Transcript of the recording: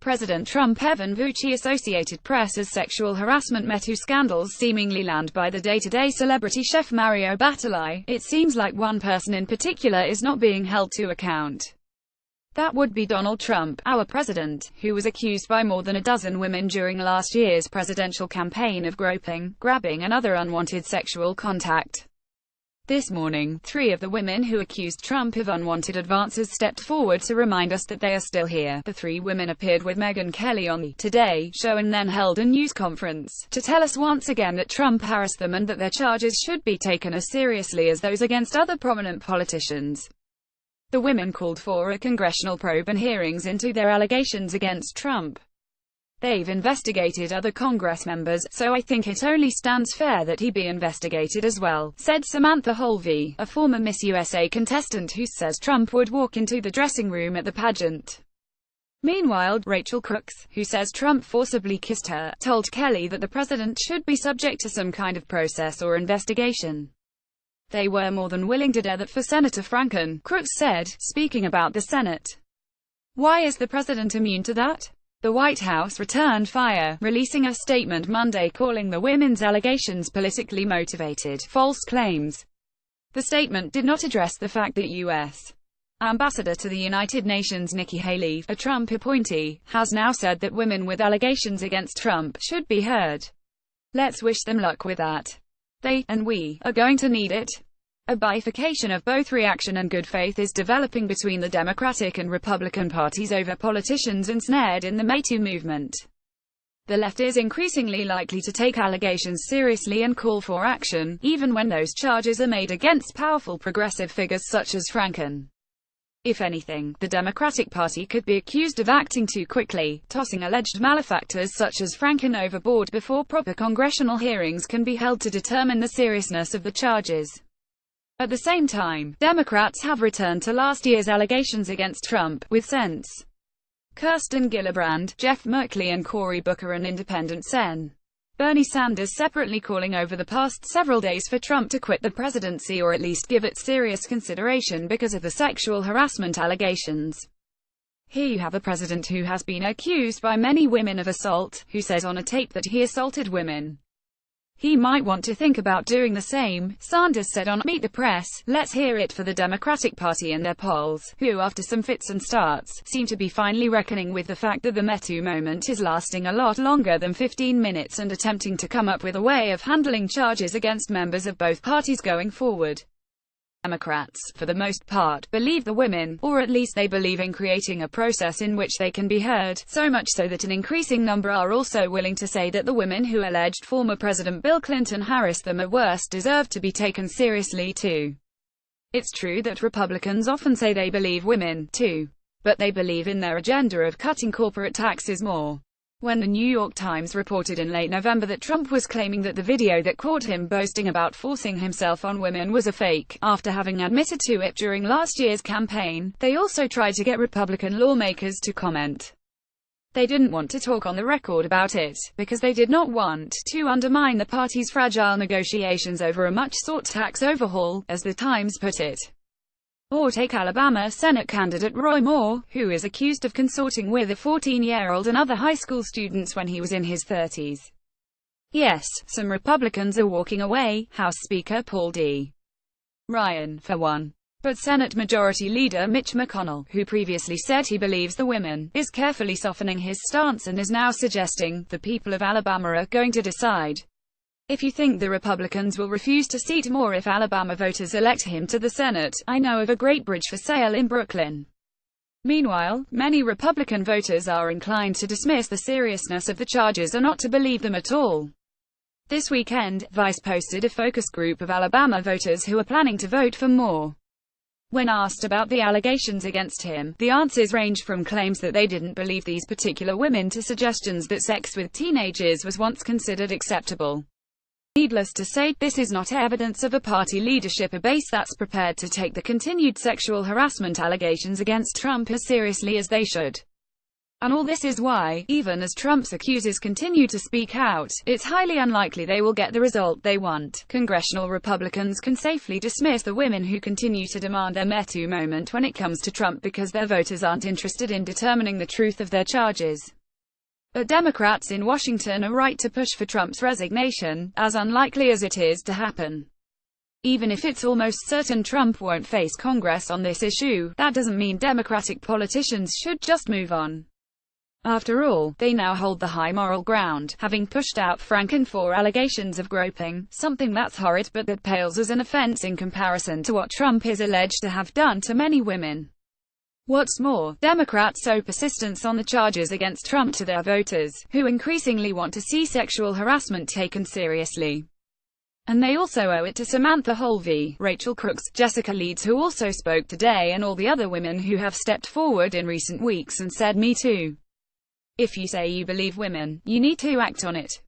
President Trump Evan Vucci Associated Press as sexual harassment MeToo scandals seemingly land by the day-to-day celebrity chef Mario Batali. It seems like one person in particular is not being held to account. That would be Donald Trump, our president, who was accused by more than a dozen women during last year's presidential campaign of groping, grabbing and other unwanted sexual contact. This morning, 3 of the women who accused Trump of unwanted advances stepped forward to remind us that they are still here. The 3 women appeared with Megyn Kelly on the Today Show and then held a news conference to tell us once again that Trump harassed them and that their charges should be taken as seriously as those against other prominent politicians. The women called for a congressional probe and hearings into their allegations against Trump. They've investigated other Congress members, so I think it only stands fair that he be investigated as well, said Samantha Holvey, a former Miss USA contestant who says Trump would walk into the dressing room at the pageant. Meanwhile, Rachel Crooks, who says Trump forcibly kissed her, told Kelly that the president should be subject to some kind of process or investigation. They were more than willing to do that for Senator Franken, Crooks said, speaking about the Senate. Why is the president immune to that? The White House returned fire, releasing a statement Monday calling the women's allegations politically motivated, false claims. The statement did not address the fact that U.S. Ambassador to the United Nations Nikki Haley, a Trump appointee, has now said that women with allegations against Trump should be heard. Let's wish them luck with that. They, and we, are going to need it. A bifurcation of both reaction and good faith is developing between the Democratic and Republican parties over politicians ensnared in the MeToo movement. The left is increasingly likely to take allegations seriously and call for action, even when those charges are made against powerful progressive figures such as Franken. If anything, the Democratic Party could be accused of acting too quickly, tossing alleged malefactors such as Franken overboard before proper congressional hearings can be held to determine the seriousness of the charges. At the same time, Democrats have returned to last year's allegations against Trump, with Sen's Kirsten Gillibrand, Jeff Merkley and Cory Booker and Independent Sen. Bernie Sanders separately calling over the past several days for Trump to quit the presidency or at least give it serious consideration because of the sexual harassment allegations. Here you have a president who has been accused by many women of assault, who says on a tape that he assaulted women. He might want to think about doing the same, Sanders said on Meet the Press. Let's hear it for the Democratic Party and their polls, who after some fits and starts, seem to be finally reckoning with the fact that the MeToo moment is lasting a lot longer than 15 minutes and attempting to come up with a way of handling charges against members of both parties going forward. Democrats, for the most part, believe the women, or at least they believe in creating a process in which they can be heard, so much so that an increasing number are also willing to say that the women who alleged former President Bill Clinton harassed them at worst deserve to be taken seriously too. It's true that Republicans often say they believe women, too. But they believe in their agenda of cutting corporate taxes more. When the New York Times reported in late November that Trump was claiming that the video that caught him boasting about forcing himself on women was a fake, after having admitted to it during last year's campaign, they also tried to get Republican lawmakers to comment. They didn't want to talk on the record about it, because they did not want to undermine the party's fragile negotiations over a much-sought tax overhaul, as the Times put it. Or take Alabama Senate candidate Roy Moore, who is accused of consorting with a 14-year-old and other high school students when he was in his 30s. Yes, some Republicans are walking away, House Speaker Paul D. Ryan, for one. But Senate Majority Leader Mitch McConnell, who previously said he believes the women, is carefully softening his stance and is now suggesting, the people of Alabama are going to decide. If you think the Republicans will refuse to seat Moore if Alabama voters elect him to the Senate, I know of a great bridge for sale in Brooklyn. Meanwhile, many Republican voters are inclined to dismiss the seriousness of the charges or not to believe them at all. This weekend, Vice posted a focus group of Alabama voters who are planning to vote for Moore. When asked about the allegations against him, the answers ranged from claims that they didn't believe these particular women to suggestions that sex with teenagers was once considered acceptable. Needless to say, this is not evidence of a party leadership base that's prepared to take the continued sexual harassment allegations against Trump as seriously as they should. And all this is why, even as Trump's accusers continue to speak out, it's highly unlikely they will get the result they want. Congressional Republicans can safely dismiss the women who continue to demand their Me Too moment when it comes to Trump because their voters aren't interested in determining the truth of their charges. But Democrats in Washington are right to push for Trump's resignation, as unlikely as it is to happen. Even if it's almost certain Trump won't face Congress on this issue, that doesn't mean Democratic politicians should just move on. After all, they now hold the high moral ground, having pushed out Franken for allegations of groping, something that's horrid but that pales as an offense in comparison to what Trump is alleged to have done to many women. What's more, Democrats owe persistence on the charges against Trump to their voters, who increasingly want to see sexual harassment taken seriously. And they also owe it to Samantha Holvey, Rachel Crooks, Jessica Leeds, who also spoke today, and all the other women who have stepped forward in recent weeks and said Me Too. If you say you believe women, you need to act on it.